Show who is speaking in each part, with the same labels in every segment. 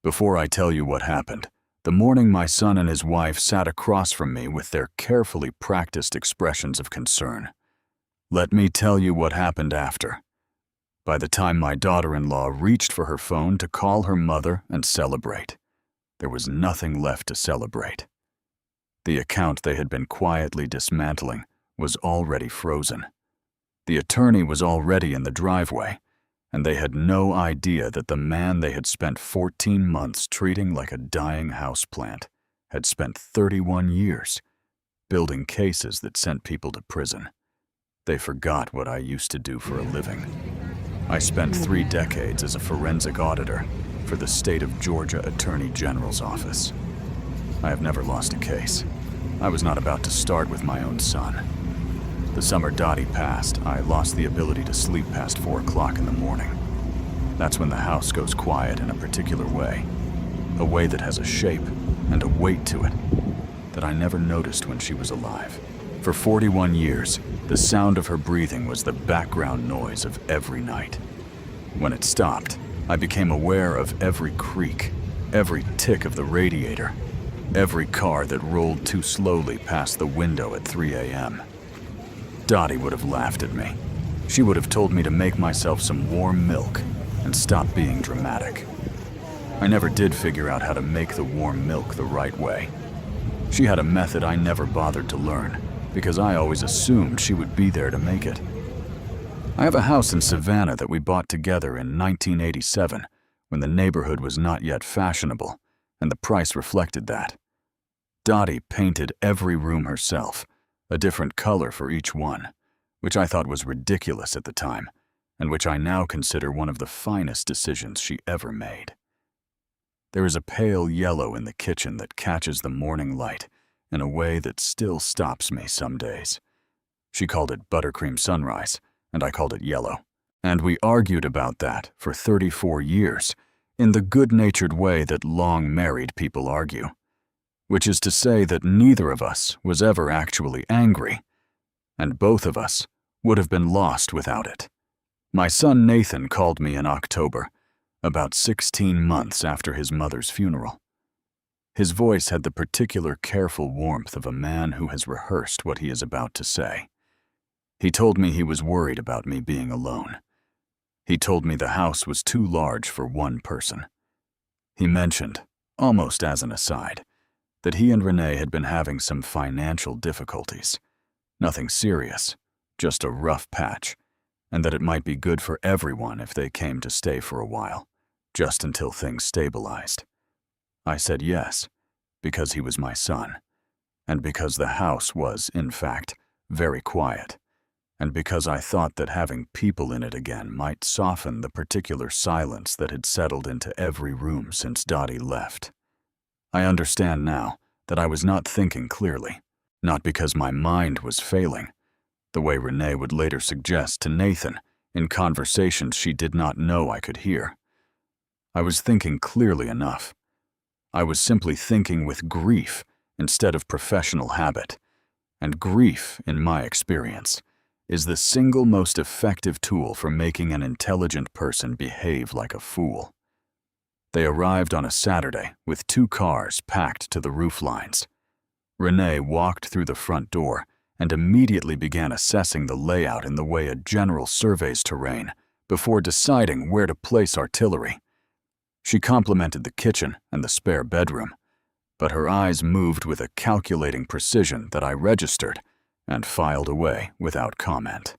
Speaker 1: Before I tell you what happened, the morning my son and his wife sat across from me with their carefully practiced expressions of concern. Let me tell you what happened after. By the time my daughter-in-law reached for her phone to call her mother and celebrate, there was nothing left to celebrate. The account they had been quietly dismantling was already frozen. The attorney was already in the driveway, and they had no idea that the man they had spent 14 months treating like a dying houseplant had spent 31 years building cases that sent people to prison. They forgot what I used to do for a living. I spent 3 decades as a forensic auditor for the state of Georgia Attorney General's office. I have never lost a case. I was not about to start with my own son. The summer Dottie passed, I lost the ability to sleep past 4 o'clock in the morning. That's when the house goes quiet in a particular way, a way that has a shape and a weight to it that I never noticed when she was alive. For 41 years, the sound of her breathing was the background noise of every night. When it stopped, I became aware of every creak, every tick of the radiator, every car that rolled too slowly past the window at 3 a.m. Dottie would have laughed at me. She would have told me to make myself some warm milk and stop being dramatic. I never did figure out how to make the warm milk the right way. She had a method I never bothered to learn because I always assumed she would be there to make it. I have a house in Savannah that we bought together in 1987 when the neighborhood was not yet fashionable, and the price reflected that. Dottie painted every room herself, a different color for each one, which I thought was ridiculous at the time, and which I now consider one of the finest decisions she ever made. There is a pale yellow in the kitchen that catches the morning light in a way that still stops me some days. She called it buttercream sunrise, and I called it yellow. And we argued about that for 34 years, in the good-natured way that long-married people argue, which is to say that neither of us was ever actually angry, and both of us would have been lost without it. My son Nathan called me in October, about 16 months after his mother's funeral. His voice had the particular careful warmth of a man who has rehearsed what he is about to say. He told me he was worried about me being alone. He told me the house was too large for one person. He mentioned, almost as an aside, that he and Renee had been having some financial difficulties. Nothing serious, just a rough patch, and that it might be good for everyone if they came to stay for a while, just until things stabilized. I said yes, because he was my son, and because the house was, in fact, very quiet, and because I thought that having people in it again might soften the particular silence that had settled into every room since Dottie left. I understand now that I was not thinking clearly, not because my mind was failing, the way Renee would later suggest to Nathan in conversations she did not know I could hear. I was thinking clearly enough. I was simply thinking with grief instead of professional habit, and grief, in my experience, is the single most effective tool for making an intelligent person behave like a fool. They arrived on a Saturday with 2 cars packed to the roof lines. Renee walked through the front door and immediately began assessing the layout in the way a general surveys terrain before deciding where to place artillery. She complimented the kitchen and the spare bedroom, but her eyes moved with a calculating precision that I registered and filed away without comment.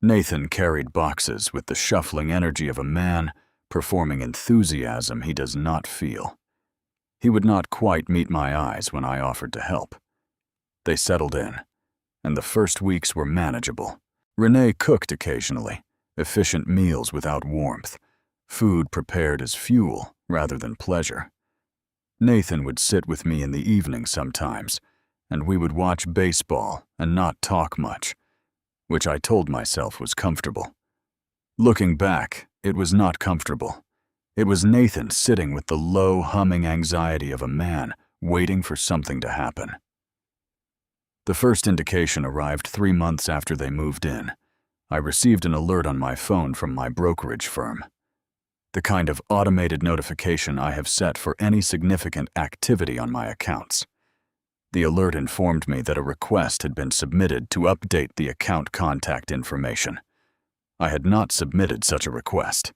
Speaker 1: Nathan carried boxes with the shuffling energy of a man performing enthusiasm he does not feel. He would not quite meet my eyes when I offered to help. They settled in, and the first weeks were manageable. Renee cooked occasionally, efficient meals without warmth, food prepared as fuel rather than pleasure. Nathan would sit with me in the evening sometimes, and we would watch baseball and not talk much, which I told myself was comfortable. Looking back, it was not comfortable. It was Nathan sitting with the low, humming anxiety of a man waiting for something to happen. The first indication arrived 3 months after they moved in. I received an alert on my phone from my brokerage firm. the kind of automated notification I have set for any significant activity on my accounts. The alert informed me that a request had been submitted to update the account contact information. I had not submitted such a request.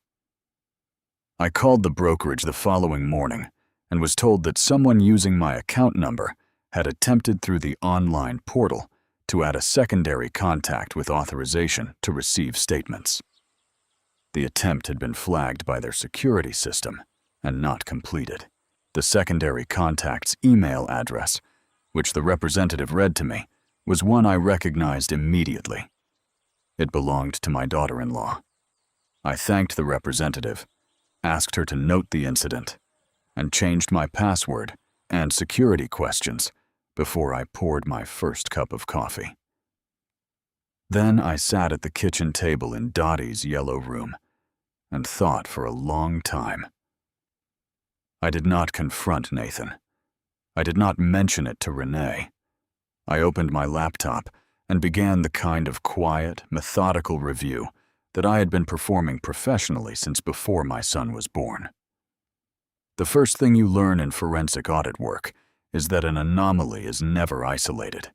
Speaker 1: I called the brokerage the following morning and was told that someone using my account number had attempted through the online portal to add a secondary contact with authorization to receive statements. The attempt had been flagged by their security system and not completed. The secondary contact's email address, which the representative read to me, was one I recognized immediately. It belonged to my daughter-in-law. I thanked the representative, asked her to note the incident, and changed my password and security questions before I poured my first cup of coffee. Then I sat at the kitchen table in Dottie's yellow room and thought for a long time. I did not confront Nathan. I did not mention it to Renee. I opened my laptop and began the kind of quiet, methodical review that I had been performing professionally since before my son was born. The first thing you learn in forensic audit work is that an anomaly is never isolated.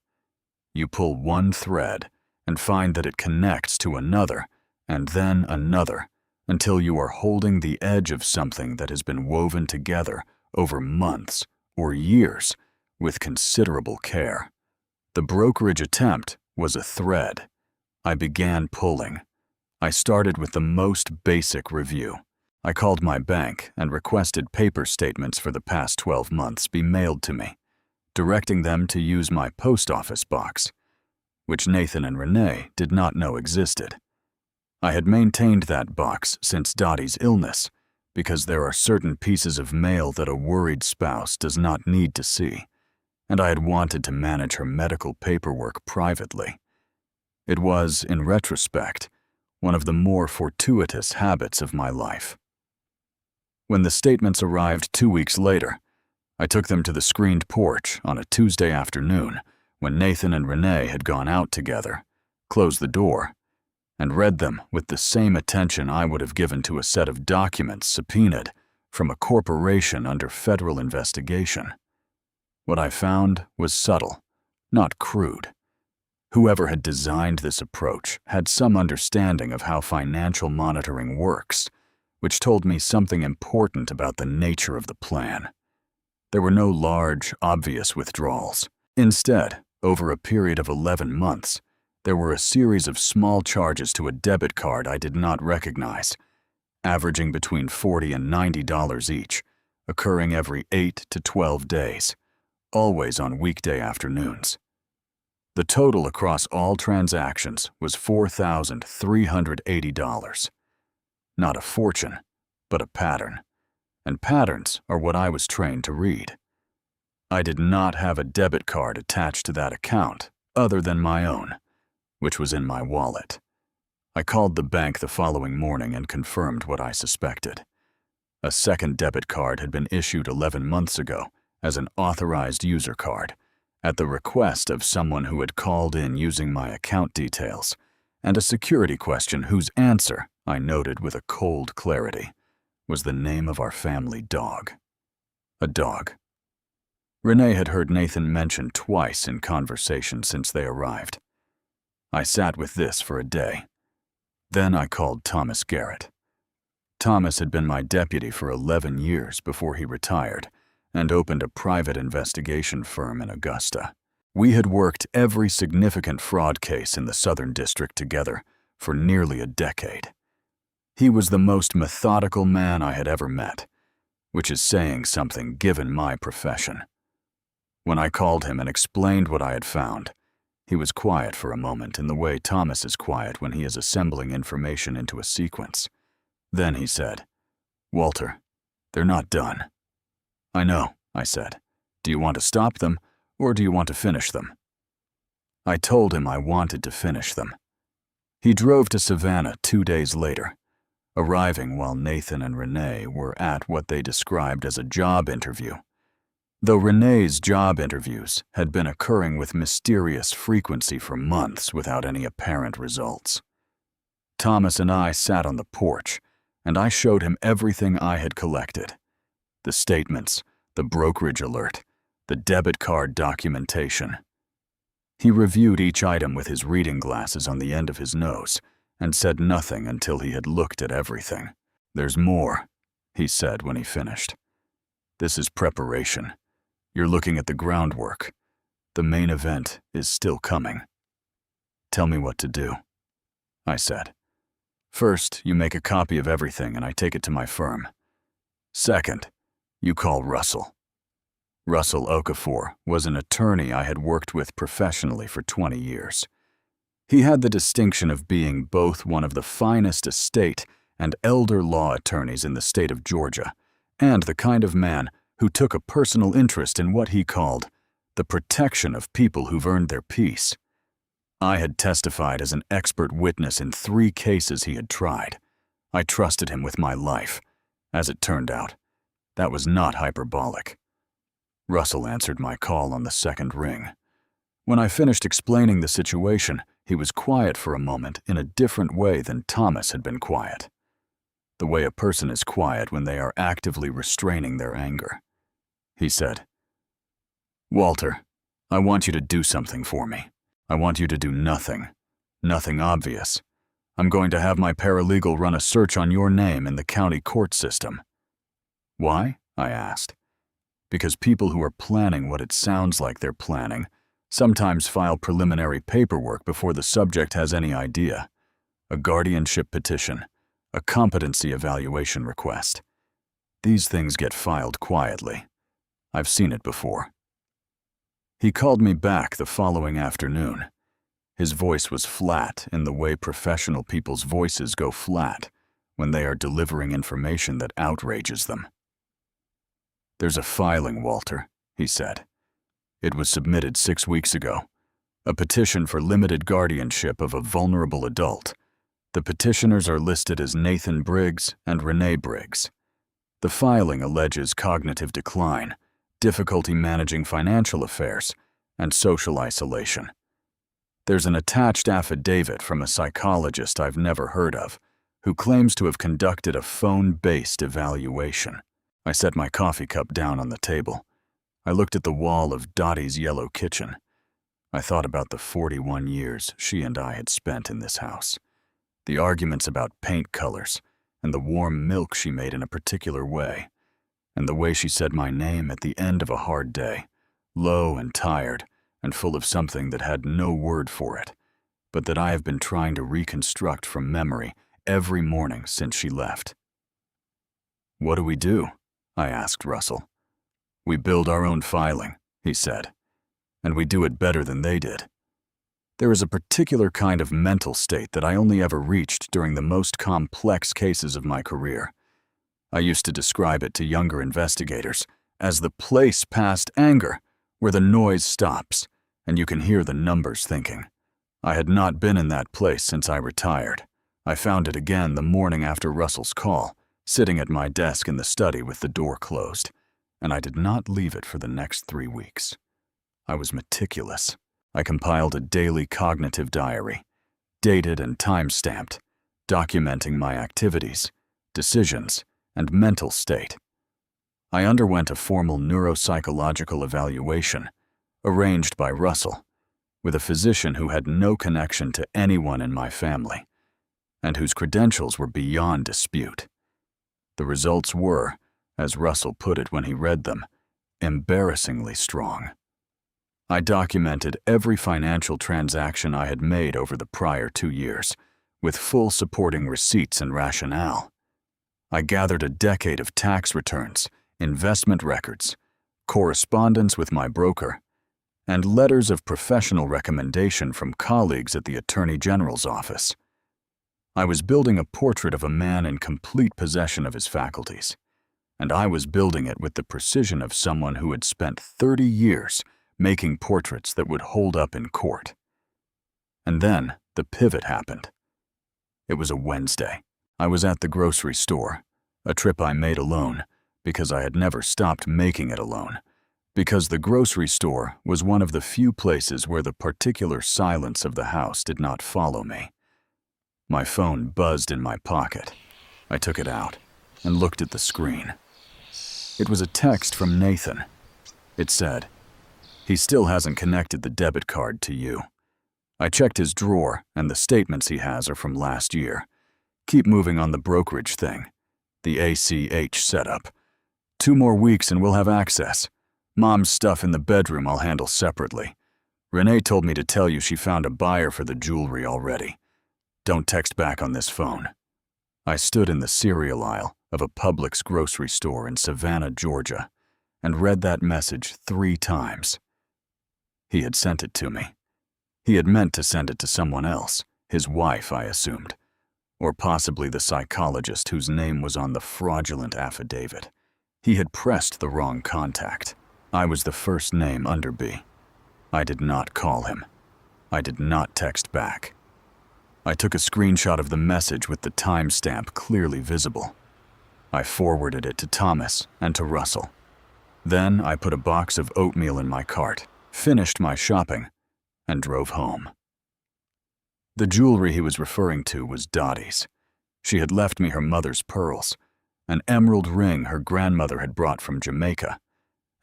Speaker 1: You pull one thread and find that it connects to another and then another until you are holding the edge of something that has been woven together over months or years with considerable care. The brokerage attempt was a thread. I began pulling. I started with the most basic review. I called my bank and requested paper statements for the past 12 months be mailed to me, directing them to use my post office box, which Nathan and Renee did not know existed. I had maintained that box since Dottie's illness because there are certain pieces of mail that a worried spouse does not need to see, and I had wanted to manage her medical paperwork privately. It was, in retrospect, one of the more fortuitous habits of my life. When the statements arrived 2 weeks later, I took them to the screened porch on a Tuesday afternoon when Nathan and Renee had gone out together, closed the door, and read them with the same attention I would have given to a set of documents subpoenaed from a corporation under federal investigation. What I found was subtle, not crude. Whoever had designed this approach had some understanding of how financial monitoring works, which told me something important about the nature of the plan. There were no large, obvious withdrawals. Instead, over a period of 11 months, there were a series of small charges to a debit card I did not recognize, averaging between $40 and $90 each, occurring every 8 to 12 days, always on weekday afternoons. The total across all transactions was $4,380. Not a fortune, but a pattern. And patterns are what I was trained to read. I did not have a debit card attached to that account other than my own, which was in my wallet. I called the bank the following morning and confirmed what I suspected. A second debit card had been issued 11 months ago as an authorized user card, at the request of someone who had called in using my account details, and a security question whose answer, I noted with a cold clarity, was the name of our family dog. A dog. Renee had heard Nathan mention twice in conversation since they arrived. I sat with this for a day. Then I called Thomas Garrett. Thomas had been my deputy for 11 years before he retired and opened a private investigation firm in Augusta. We had worked every significant fraud case in the Southern District together for nearly a decade. He was the most methodical man I had ever met, which is saying something given my profession. When I called him and explained what I had found, he was quiet for a moment in the way Thomas is quiet when he is assembling information into a sequence. Then he said, "Walter, they're not done." "I know," I said. "Do you want to stop them, or do you want to finish them?" I told him I wanted to finish them. He drove to Savannah 2 days later, arriving while Nathan and Renee were at what they described as a job interview. Though Renee's job interviews had been occurring with mysterious frequency for months without any apparent results. Thomas and I sat on the porch and I showed him everything I had collected. The statements, the brokerage alert, the debit card documentation. He reviewed each item with his reading glasses on the end of his nose and said nothing until he had looked at everything. "There's more," he said when he finished. "This is preparation. You're looking at the groundwork. The main event is still coming." "Tell me what to do," I said. "First, you make a copy of everything and I take it to my firm. Second, you call Russell." Russell Okafor was an attorney I had worked with professionally for 20 years. He had the distinction of being both one of the finest estate and elder law attorneys in the state of Georgia, and the kind of man who took a personal interest in what he called the protection of people who've earned their peace. I had testified as an expert witness in 3 cases he had tried. I trusted him with my life. As it turned out, that was not hyperbolic. Russell answered my call on the second ring. When I finished explaining the situation, he was quiet for a moment in a different way than Thomas had been quiet. The way a person is quiet when they are actively restraining their anger. He said, "Walter, I want you to do something for me. I want you to do nothing. Nothing obvious. I'm going to have my paralegal run a search on your name in the county court system." "Why?" I asked. "Because people who are planning what it sounds like they're planning sometimes file preliminary paperwork before the subject has any idea. A guardianship petition, a competency evaluation request. These things get filed quietly. I've seen it before." He called me back the following afternoon. His voice was flat in the way professional people's voices go flat when they are delivering information that outrages them. "There's a filing, Walter," he said. "It was submitted 6 weeks ago. A petition for limited guardianship of a vulnerable adult. The petitioners are listed as Nathan Briggs and Renee Briggs. The filing alleges cognitive decline, difficulty managing financial affairs, and social isolation. There's an attached affidavit from a psychologist I've never heard of, who claims to have conducted a phone-based evaluation." I set my coffee cup down on the table. I looked at the wall of Dottie's yellow kitchen. I thought about the 41 years she and I had spent in this house. The arguments about paint colors, and the warm milk she made in a particular way, and the way she said my name at the end of a hard day, low and tired, and full of something that had no word for it, but that I have been trying to reconstruct from memory every morning since she left. "What do we do?" I asked Russell. "We build our own filing," he said, "and we do it better than they did. There is a particular kind of mental state that I only ever reached during the most complex cases of my career. I used to describe it to younger investigators as the place past anger, where the noise stops, and you can hear the numbers thinking. I had not been in that place since I retired. I found it again the morning after Russell's call, sitting at my desk in the study with the door closed, and I did not leave it for the next 3 weeks. I was meticulous. I compiled a daily cognitive diary, dated and time-stamped, documenting my activities, decisions, and mental state. I underwent a formal neuropsychological evaluation, arranged by Russell, with a physician who had no connection to anyone in my family, and whose credentials were beyond dispute. The results were, as Russell put it when he read them, embarrassingly strong. I documented every financial transaction I had made over the prior 2 years, with full supporting receipts and rationale. I gathered a decade of tax returns, investment records, correspondence with my broker, and letters of professional recommendation from colleagues at the Attorney General's office. I was building a portrait of a man in complete possession of his faculties, and I was building it with the precision of someone who had spent 30 years making portraits that would hold up in court. And then the pivot happened. It was a Wednesday. I was at the grocery store, a trip I made alone, because I had never stopped making it alone, because the grocery store was one of the few places where the particular silence of the house did not follow me. My phone buzzed in my pocket. I took it out and looked at the screen. It was a text from Nathan. It said, "He still hasn't connected the debit card to you. I checked his drawer, and the statements he has are from last year. Keep moving on the brokerage thing, the ACH setup. 2 more weeks and we'll have access. Mom's stuff in the bedroom I'll handle separately. Renee told me to tell you she found a buyer for the jewelry already. Don't text back on this phone." I stood in the cereal aisle of a Publix grocery store in Savannah, Georgia, and read that message 3 times. He had sent it to me. He had meant to send it to someone else, his wife, I assumed, or possibly the psychologist whose name was on the fraudulent affidavit. He had pressed the wrong contact. I was the first name under B. I did not call him. I did not text back. I took a screenshot of the message with the timestamp clearly visible. I forwarded it to Thomas and to Russell. Then I put a box of oatmeal in my cart, finished my shopping, and drove home. The jewelry he was referring to was Dottie's. She had left me her mother's pearls, an emerald ring her grandmother had brought from Jamaica,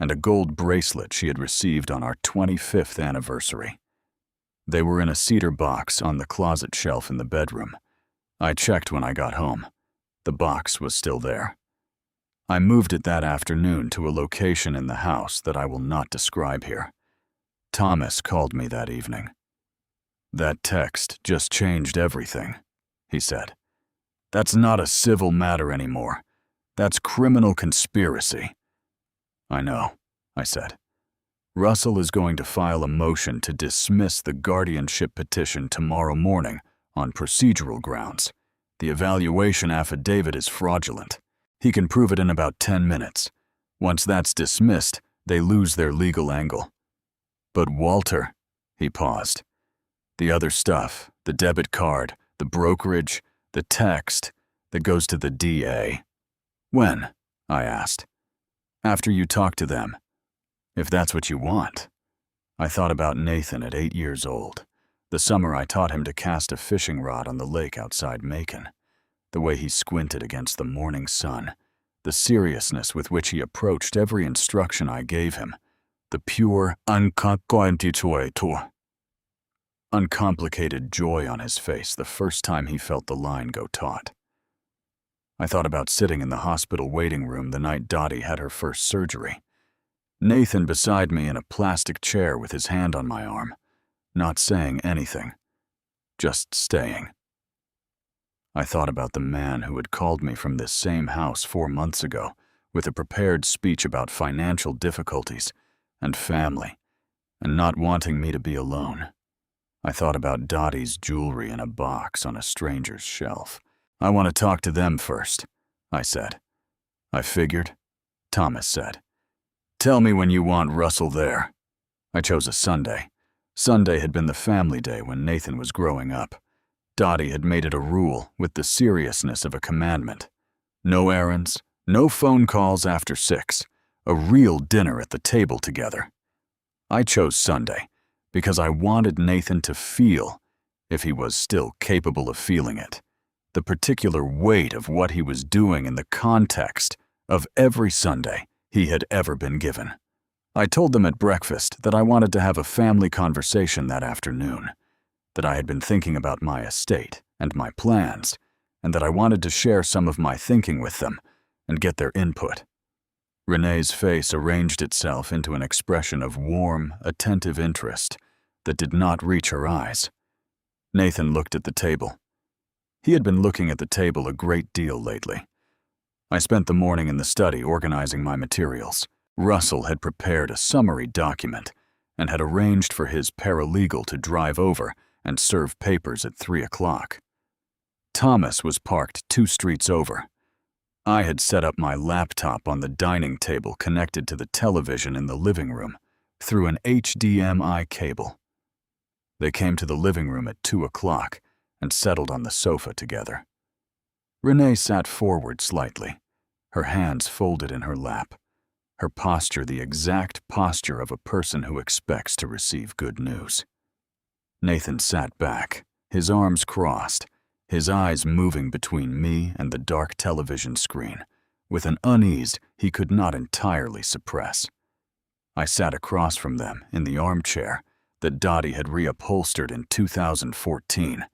Speaker 1: and a gold bracelet she had received on our 25th anniversary. They were in a cedar box on the closet shelf in the bedroom. I checked when I got home. The box was still there. I moved it that afternoon to a location in the house that I will not describe here. Thomas called me that evening. "That text just changed everything," he said. "That's not a civil matter anymore. That's criminal conspiracy." "I know," I said. "Russell is going to file a motion to dismiss the guardianship petition tomorrow morning on procedural grounds. The evaluation affidavit is fraudulent. He can prove it in about 10 minutes. Once that's dismissed, they lose their legal angle." "But Walter," he paused. "The other stuff, the debit card, the brokerage, the text that goes to the DA. When?" I asked. "After you talk to them, if that's what you want." I thought about Nathan at 8 years old, the summer I taught him to cast a fishing rod on the lake outside Macon, the way he squinted against the morning sun, the seriousness with which he approached every instruction I gave him, the pure, uncomplicated joy on his face the first time he felt the line go taut. I thought about sitting in the hospital waiting room the night Dottie had her first surgery. Nathan beside me in a plastic chair with his hand on my arm, not saying anything, just staying. I thought about the man who had called me from this same house 4 months ago with a prepared speech about financial difficulties and family and not wanting me to be alone. I thought about Dottie's jewelry in a box on a stranger's shelf. "I want to talk to them first," I said. "I figured," Thomas said. "Tell me when you want Russell there." I chose a Sunday. Sunday had been the family day when Nathan was growing up. Dottie had made it a rule with the seriousness of a commandment. No errands, no phone calls after 6, a real dinner at the table together. I chose Sunday because I wanted Nathan to feel, if he was still capable of feeling it, the particular weight of what he was doing in the context of every Sunday he had ever been given. I told them at breakfast that I wanted to have a family conversation that afternoon, that I had been thinking about my estate and my plans, and that I wanted to share some of my thinking with them and get their input. Renee's face arranged itself into an expression of warm, attentive interest that did not reach her eyes. Nathan looked at the table. He had been looking at the table a great deal lately. I spent the morning in the study organizing my materials. Russell had prepared a summary document and had arranged for his paralegal to drive over and serve papers at 3 o'clock. Thomas was parked 2 streets over. I had set up my laptop on the dining table connected to the television in the living room through an HDMI cable. They came to the living room at 2 o'clock and settled on the sofa together. Renee sat forward slightly, her hands folded in her lap, her posture the exact posture of a person who expects to receive good news. Nathan sat back, his arms crossed, his eyes moving between me and the dark television screen, with an unease he could not entirely suppress. I sat across from them in the armchair that Dottie had reupholstered in 2014,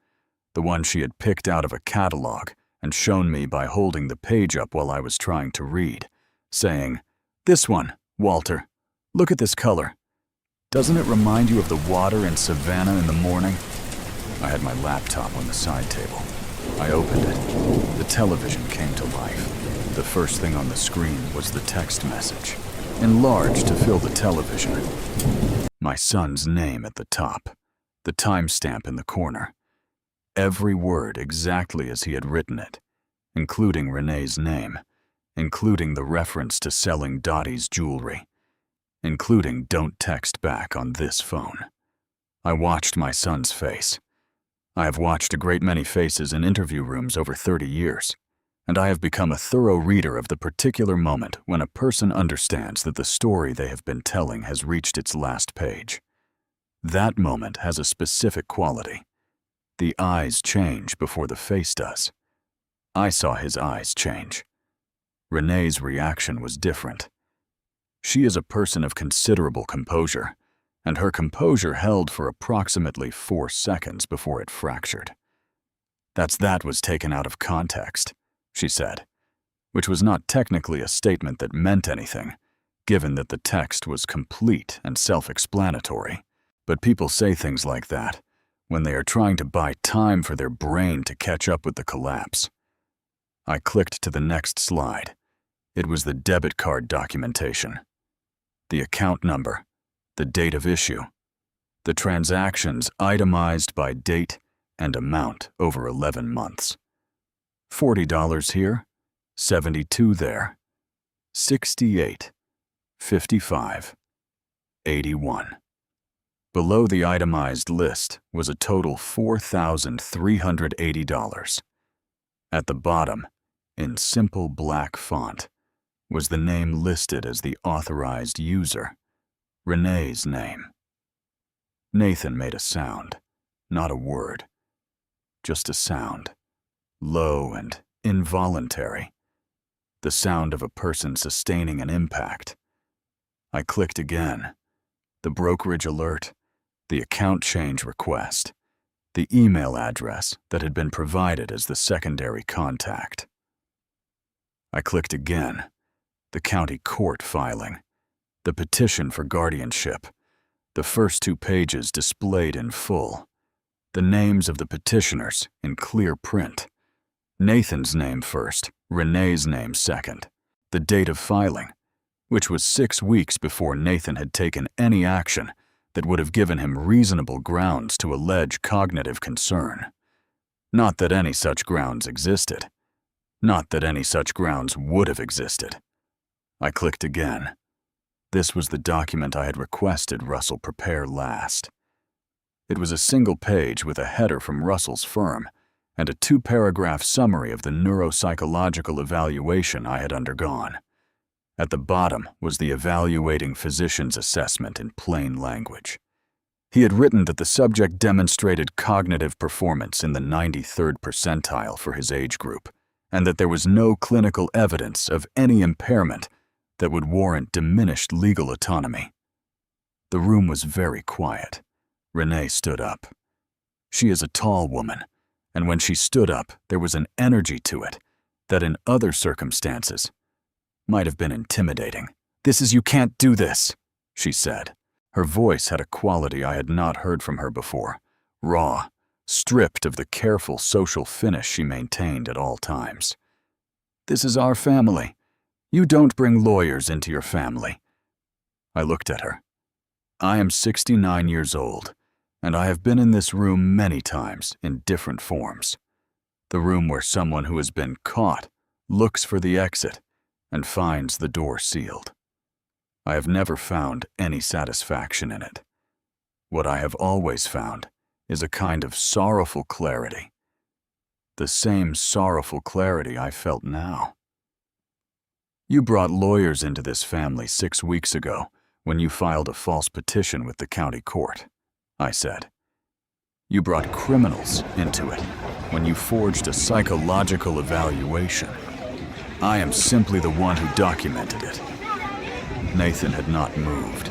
Speaker 1: the one she had picked out of a catalog and shown me by holding the page up while I was trying to read, saying, "This one, Walter. Look at this color. Doesn't it remind you of the water in Savannah in the morning?" I had my laptop on the side table. I opened it. The television came to life. The first thing on the screen was the text message, enlarged to fill the television. My son's name at the top, the timestamp in the corner. Every word exactly as he had written it, including Renee's name, including the reference to selling Dottie's jewelry, including "Don't text back on this phone." I watched my son's face. I have watched a great many faces in interview rooms over 30 years, and I have become a thorough reader of the particular moment when a person understands that the story they have been telling has reached its last page. That moment has a specific quality. The eyes change before the face does. I saw his eyes change. Renee's reaction was different. She is a person of considerable composure, and her composure held for approximately 4 seconds before it fractured. That was taken out of context," she said, which was not technically a statement that meant anything, given that the text was complete and self-explanatory. But people say things like that when they are trying to buy time for their brain to catch up with the collapse. I clicked to the next slide. It was the debit card documentation. The account number, the date of issue, the transactions itemized by date and amount over 11 months. $40 here, 72 there, 68, 55, 81. Below the itemized list was a total $4,380. At the bottom, in simple black font, was the name listed as the authorized user, Renee's name. Nathan made a sound, not a word, just a sound, low and involuntary, the sound of a person sustaining an impact. I clicked again. The brokerage alert, the account change request, the email address that had been provided as the secondary contact. I clicked again. The county court filing, the petition for guardianship, the first 2 pages displayed in full, the names of the petitioners in clear print, Nathan's name first, Renee's name second, the date of filing, which was 6 weeks before Nathan had taken any action that would have given him reasonable grounds to allege cognitive concern. Not that any such grounds existed. Not that any such grounds would have existed. I clicked again. This was the document I had requested Russell prepare last. It was a single page with a header from Russell's firm and a 2-paragraph summary of the neuropsychological evaluation I had undergone. At the bottom was the evaluating physician's assessment in plain language. He had written that the subject demonstrated cognitive performance in the 93rd percentile for his age group, and that there was no clinical evidence of any impairment that would warrant diminished legal autonomy. The room was very quiet. Renee stood up. She is a tall woman, and when she stood up, there was an energy to it that in other circumstances might have been intimidating. You can't do this," she said. Her voice had a quality I had not heard from her before, raw, stripped of the careful social finish she maintained at all times. "This is our family. You don't bring lawyers into your family." I looked at her. I am 69 years old, and I have been in this room many times in different forms. The room where someone who has been caught looks for the exit and finds the door sealed. I have never found any satisfaction in it. What I have always found is a kind of sorrowful clarity. The same sorrowful clarity I felt now. "You brought lawyers into this family 6 weeks ago when you filed a false petition with the county court," I said. "You brought criminals into it when you forged a psychological evaluation. I am simply the one who documented it." Nathan had not moved.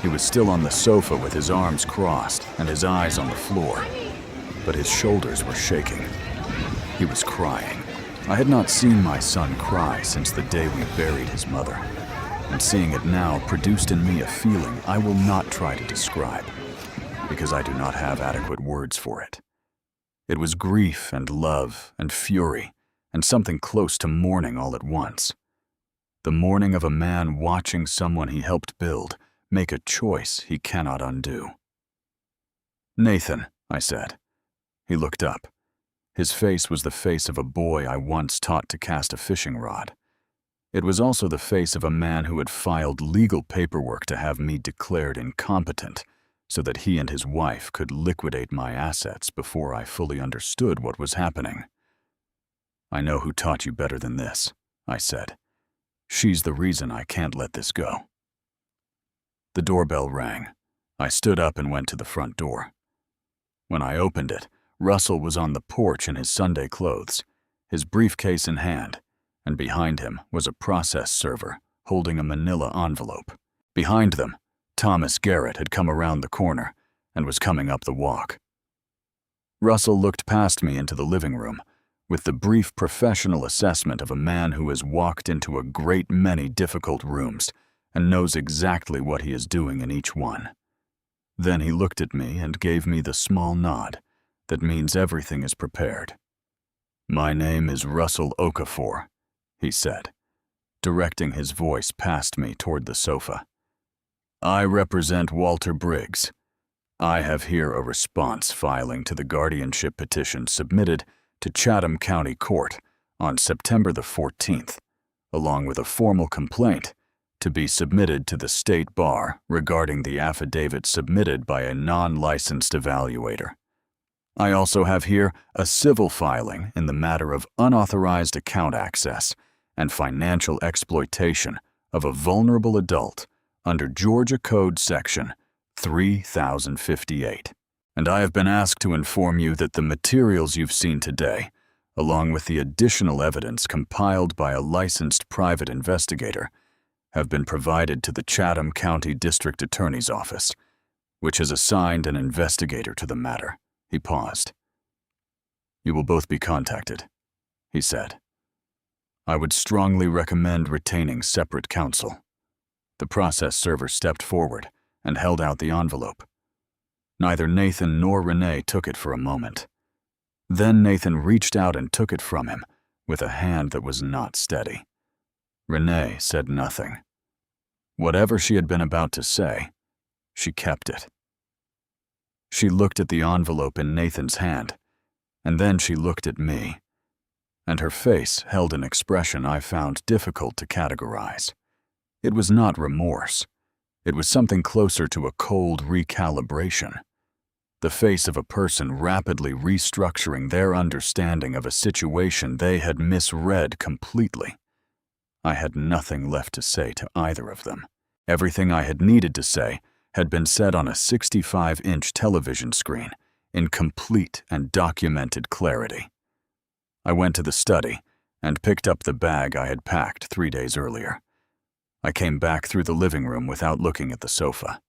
Speaker 1: He was still on the sofa with his arms crossed and his eyes on the floor, but his shoulders were shaking. He was crying. I had not seen my son cry since the day we buried his mother, and seeing it now produced in me a feeling I will not try to describe, because I do not have adequate words for it. It was grief and love and fury and something close to mourning all at once. The mourning of a man watching someone he helped build make a choice he cannot undo. "Nathan," I said. He looked up. His face was the face of a boy I once taught to cast a fishing rod. It was also the face of a man who had filed legal paperwork to have me declared incompetent so that he and his wife could liquidate my assets before I fully understood what was happening. "I know who taught you better than this," I said. "She's the reason I can't let this go." The doorbell rang. I stood up and went to the front door. When I opened it, Russell was on the porch in his Sunday clothes, his briefcase in hand, and behind him was a process server holding a manila envelope. Behind them, Thomas Garrett had come around the corner and was coming up the walk. Russell looked past me into the living room with the brief professional assessment of a man who has walked into a great many difficult rooms and knows exactly what he is doing in each one. Then he looked at me and gave me the small nod that means everything is prepared. "My name is Russell Okafor," he said, directing his voice past me toward the sofa. "I represent Walter Briggs. I have here a response filing to the guardianship petition submitted to Chatham County Court on September the 14th, along with a formal complaint to be submitted to the State Bar regarding the affidavit submitted by a non-licensed evaluator. I also have here a civil filing in the matter of unauthorized account access and financial exploitation of a vulnerable adult under Georgia Code Section 3058. And I have been asked to inform you that the materials you've seen today, along with the additional evidence compiled by a licensed private investigator, have been provided to the Chatham County District Attorney's Office, which has assigned an investigator to the matter." He paused. "You will both be contacted," he said. "I would strongly recommend retaining separate counsel." The process server stepped forward and held out the envelope. Neither Nathan nor Renee took it for a moment. Then Nathan reached out and took it from him with a hand that was not steady. Renee said nothing. Whatever she had been about to say, she kept it. She looked at the envelope in Nathan's hand, and then she looked at me, and her face held an expression I found difficult to categorize. It was not remorse. It was something closer to a cold recalibration. The face of a person rapidly restructuring their understanding of a situation they had misread completely. I had nothing left to say to either of them. Everything I had needed to say had been said on a 65-inch television screen in complete and documented clarity. I went to the study and picked up the bag I had packed 3 days earlier. I came back through the living room without looking at the sofa.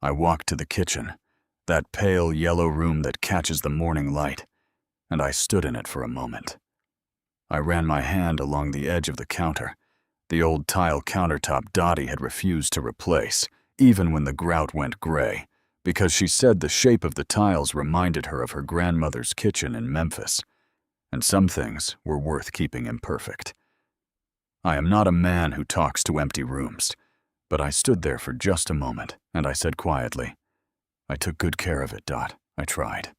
Speaker 1: I walked to the kitchen, that pale yellow room that catches the morning light, and I stood in it for a moment. I ran my hand along the edge of the counter, the old tile countertop Dottie had refused to replace, even when the grout went gray, because she said the shape of the tiles reminded her of her grandmother's kitchen in Memphis, and some things were worth keeping imperfect. I am not a man who talks to empty rooms, but I stood there for just a moment, and I said quietly, "I took good care of it, Dot. I tried."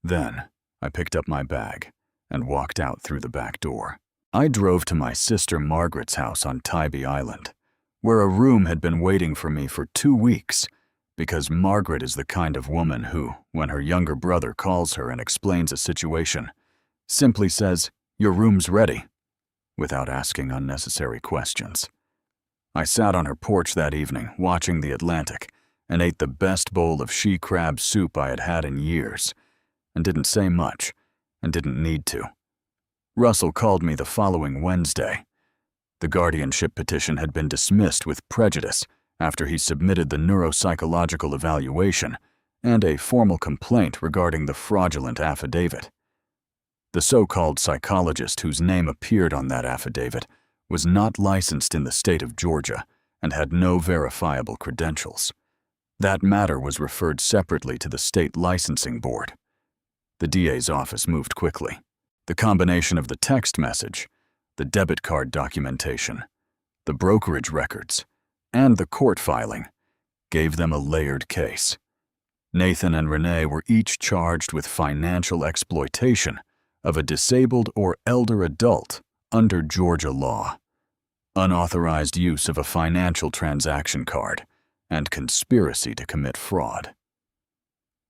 Speaker 1: Then I picked up my bag and walked out through the back door. I drove to my sister Margaret's house on Tybee Island, where a room had been waiting for me for 2 weeks, because Margaret is the kind of woman who, when her younger brother calls her and explains a situation, simply says, "Your room's ready," without asking unnecessary questions. I sat on her porch that evening, watching the Atlantic, and ate the best bowl of she crab soup I had had in years, and didn't say much, and didn't need to. Russell called me the following Wednesday. The guardianship petition had been dismissed with prejudice after he submitted the neuropsychological evaluation and a formal complaint regarding the fraudulent affidavit. The so-called psychologist whose name appeared on that affidavit was not licensed in the state of Georgia and had no verifiable credentials. That matter was referred separately to the state licensing board. The DA's office moved quickly. The combination of the text message, the debit card documentation, the brokerage records, and the court filing gave them a layered case. Nathan and Renee were each charged with financial exploitation of a disabled or elder adult under Georgia law, unauthorized use of a financial transaction card, and conspiracy to commit fraud.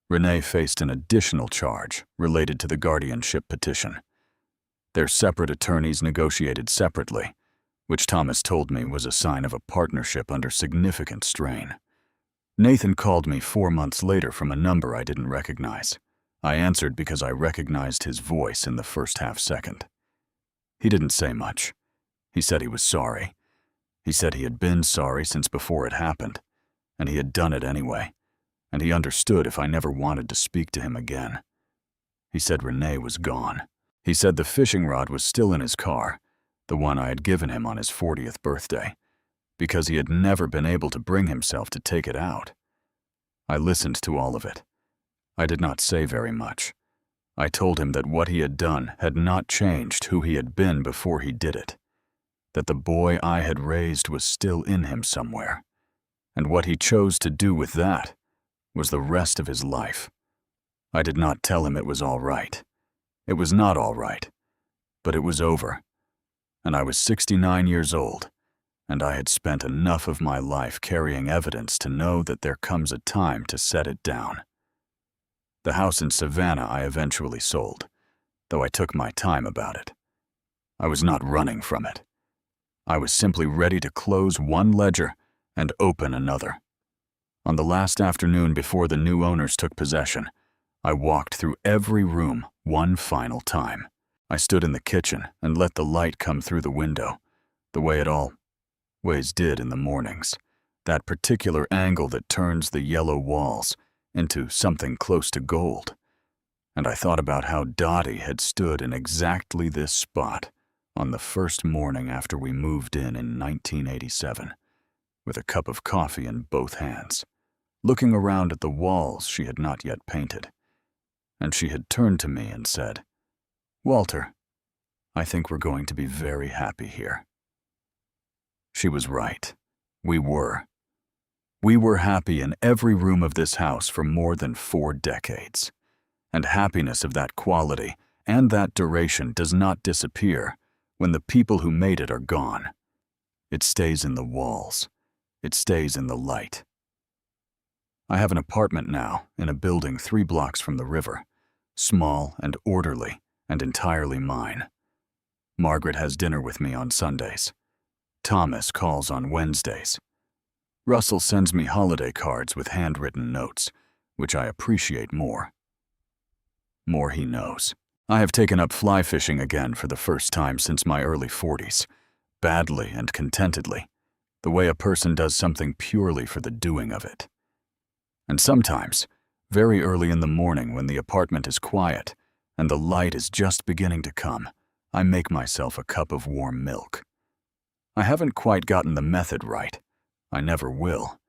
Speaker 1: Renee faced an additional charge related to the guardianship petition. Their separate attorneys negotiated separately, which Thomas told me was a sign of a partnership under significant strain. Nathan called me 4 months later from a number I didn't recognize. I answered because I recognized his voice in the first half-second. He didn't say much. He said he was sorry. He said he had been sorry since before it happened, and he had done it anyway, and he understood if I never wanted to speak to him again. He said Renee was gone. He said the fishing rod was still in his car, the one I had given him on his 40th birthday, because he had never been able to bring himself to take it out. I listened to all of it. I did not say very much. I told him that what he had done had not changed who he had been before he did it, that the boy I had raised was still in him somewhere, and what he chose to do with that was the rest of his life. I did not tell him it was all right. It was not all right, but it was over, and I was 69 years old, and I had spent enough of my life carrying evidence to know that there comes a time to set it down. The house in Savannah I eventually sold, though I took my time about it. I was not running from it. I was simply ready to close one ledger and open another. On the last afternoon before the new owners took possession, I walked through every room one final time. I stood in the kitchen and let the light come through the window, the way it always did in the mornings, that particular angle that turns the yellow walls into something close to gold. And I thought about how Dottie had stood in exactly this spot on the first morning after we moved in 1987, with a cup of coffee in both hands, looking around at the walls she had not yet painted. And she had turned to me and said, "Walter, I think we're going to be very happy here." She was right. We were. We were happy in every room of this house for more than 4 decades. And happiness of that quality and that duration does not disappear when the people who made it are gone. It stays in the walls. It stays in the light. I have an apartment now in a building 3 blocks from the river, small and orderly and entirely mine. Margaret has dinner with me on Sundays. Thomas calls on Wednesdays. Russell sends me holiday cards with handwritten notes, which I appreciate more. More he knows. I have taken up fly fishing again for the first time since my early 40s, badly and contentedly, the way a person does something purely for the doing of it. And sometimes, very early in the morning when the apartment is quiet and the light is just beginning to come, I make myself a cup of warm milk. I haven't quite gotten the method right. I never will.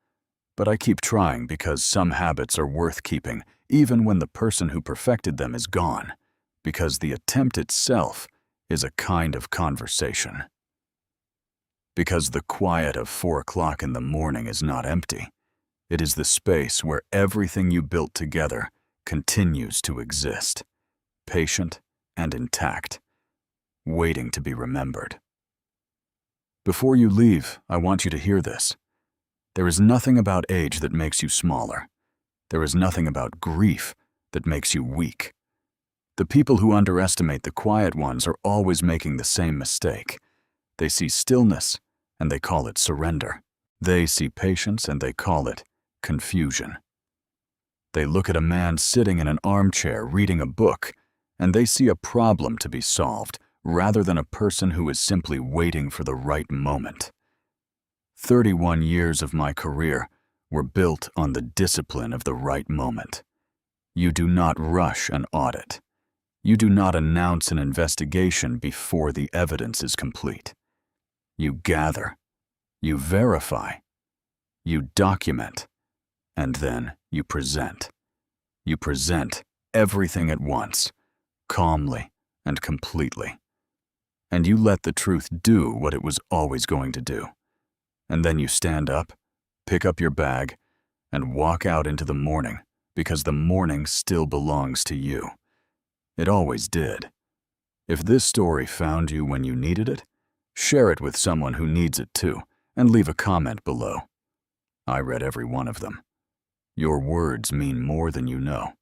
Speaker 1: But I keep trying because some habits are worth keeping even when the person who perfected them is gone, because the attempt itself is a kind of conversation. Because the quiet of 4 o'clock in the morning is not empty. It is the space where everything you built together continues to exist, patient and intact, waiting to be remembered. Before you leave, I want you to hear this. There is nothing about age that makes you smaller. There is nothing about grief that makes you weak. The people who underestimate the quiet ones are always making the same mistake. They see stillness, and they call it surrender. They see patience, and they call it confusion. They look at a man sitting in an armchair reading a book, and they see a problem to be solved rather than a person who is simply waiting for the right moment. 31 years of my career were built on the discipline of the right moment. You do not rush an audit. You do not announce an investigation before the evidence is complete. You gather, you verify, you document, and then you present. You present everything at once, calmly and completely. And you let the truth do what it was always going to do. And then you stand up, pick up your bag, and walk out into the morning because the morning still belongs to you. It always did. If this story found you when you needed it, share it with someone who needs it too, and leave a comment below. I read every one of them. Your words mean more than you know.